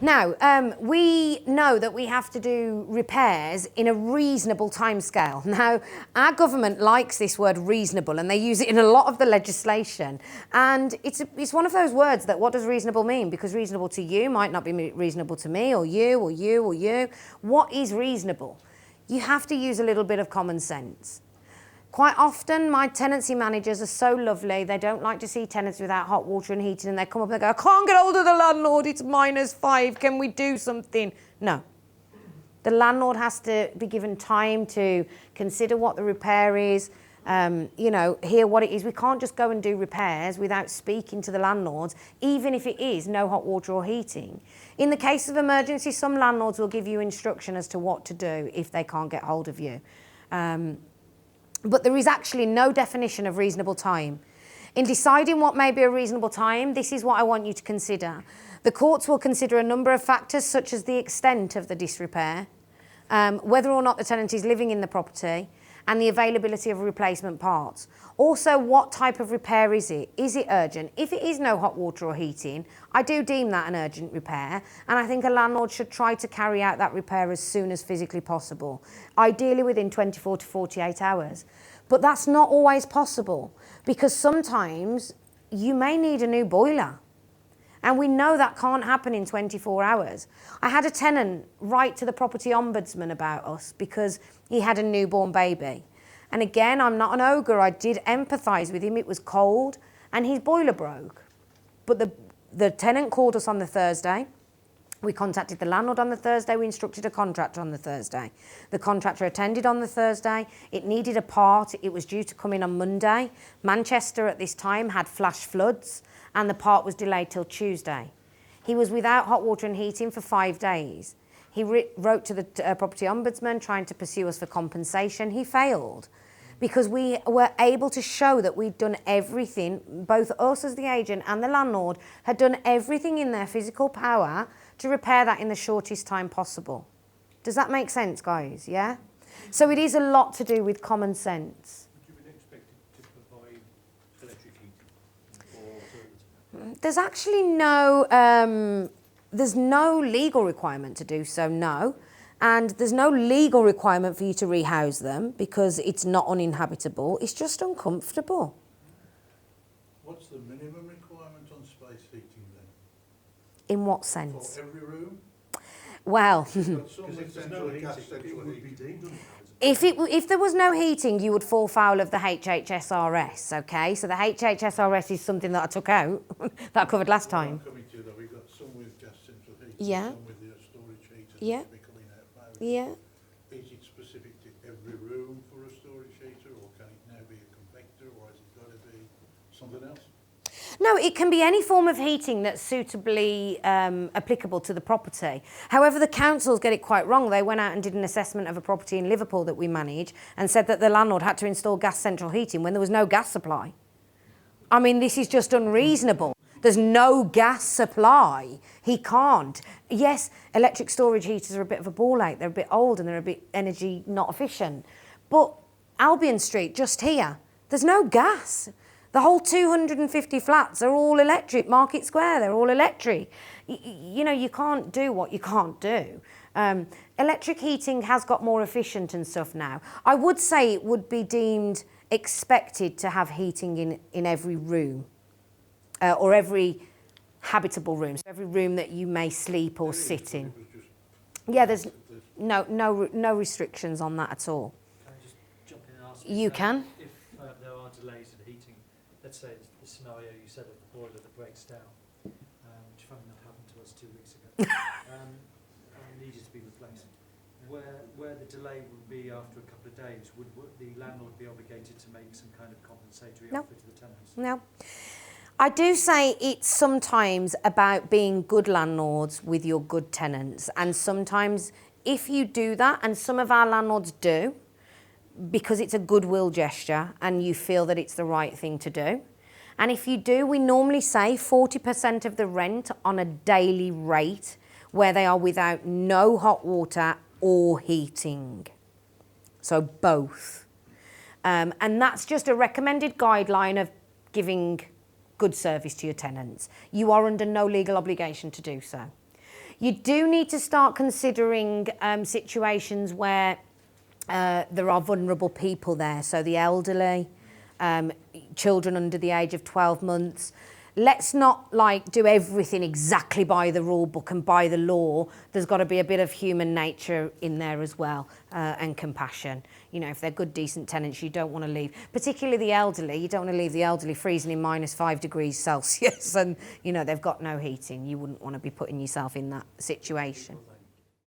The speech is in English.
Now, we know that we have to do repairs in a reasonable timescale. Now, our government likes this word reasonable, and they use it in a lot of the legislation. And it's one of those words that, what does reasonable mean? Because reasonable to you might not be reasonable to me, or you, or you, or you. What is reasonable? You have to use a little bit of common sense. Quite often, my tenancy managers are so lovely, they don't like to see tenants without hot water and heating, and they come up and they go, I can't get hold of the landlord, it's -5, can we do something? No. The landlord has to be given time to consider what the repair is, hear what it is. We can't just go and do repairs without speaking to the landlords, even if it is no hot water or heating. In the case of emergency, some landlords will give you instruction as to what to do if they can't get hold of you. But there is actually no definition of reasonable time. In deciding what may be a reasonable time, this is what I want you to consider. The courts will consider a number of factors, such as the extent of the disrepair, whether or not the tenant is living in the property, and the availability of replacement parts. Also, what type of repair is it? Is it urgent? If it is no hot water or heating, I do deem that an urgent repair, and I think a landlord should try to carry out that repair as soon as physically possible, ideally within 24 to 48 hours. But that's not always possible, because sometimes you may need a new boiler. And we know that can't happen in 24 hours. I had a tenant write to the property ombudsman about us because he had a newborn baby. And again, I'm not an ogre, I did empathise with him. It was cold and his boiler broke. But the tenant called us on the Thursday. We contacted the landlord on the Thursday. We instructed a contractor on the Thursday. The contractor attended on the Thursday. It needed a part. It was due to come in on Monday. Manchester at this time had flash floods, and the part was delayed till Tuesday. He was without hot water and heating for 5 days. He wrote to the property ombudsman trying to pursue us for compensation. He failed because we were able to show that we'd done everything, both us as the agent and the landlord had done everything in their physical power to repair that in the shortest time possible. Does that make sense, guys? Yeah? So it is a lot to do with common sense. Would you be expected to provide electric heating? There's actually there's no legal requirement to do so, no. And there's no legal requirement for you to rehouse them because it's not uninhabitable, it's just uncomfortable. What's the minimum requirement on space heating then? In what sense? For every room? Well, if there was no heating, you would fall foul of the HHSRS, okay? So the HHSRS is something that I took out, that I covered last time. Coming to that, we've got some with gas central heating, yeah. Some with the storage heaters, yeah. Yeah. Is it specific to every room for a storage heater, or can it now be a convector, or has it got to be something else? No, it can be any form of heating that's suitably applicable to the property. However, the councils get it quite wrong. They went out and did an assessment of a property in Liverpool that we manage and said that the landlord had to install gas central heating when there was no gas supply. I mean, this is just unreasonable. There's no gas supply. He can't. Yes, electric storage heaters are a bit of a ball ache. They're a bit old and they're a bit energy not efficient. But Albion Street, just here, there's no gas. The whole 250 flats are all electric. Market Square, they're all electric. You know, you can't do what you can't do. Electric heating has got more efficient and stuff now. I would say it would be deemed expected to have heating in every room. Or every habitable room, so every room that you may sleep or sit in. Yeah, there's no restrictions on that at all. Can I just jump in and ask you can. If there are delays in heating, let's say the scenario you said of the boiler that breaks down, which funny enough happened to us 2 weeks ago, and needed to be replaced. Where the delay would be after a couple of days, would the landlord be obligated to make some kind of compensatory offer to the tenants? No. I do say it's sometimes about being good landlords with your good tenants, and sometimes if you do that, and some of our landlords do, because it's a goodwill gesture and you feel that it's the right thing to do. And if you do, we normally say 40% of the rent on a daily rate where they are without no hot water or heating. So both. And that's just a recommended guideline of giving good service to your tenants. You are under no legal obligation to do so. You do need to start considering situations where there are vulnerable people there, so the elderly, children under the age of 12 months. Let's not like do everything exactly by the rule book and by the law. There's got to be a bit of human nature in there as well, and compassion. You know, if they're good, decent tenants, you don't want to leave, particularly the elderly. You don't want to leave the elderly freezing in -5 degrees Celsius and, you know, they've got no heating. You wouldn't want to be putting yourself in that situation.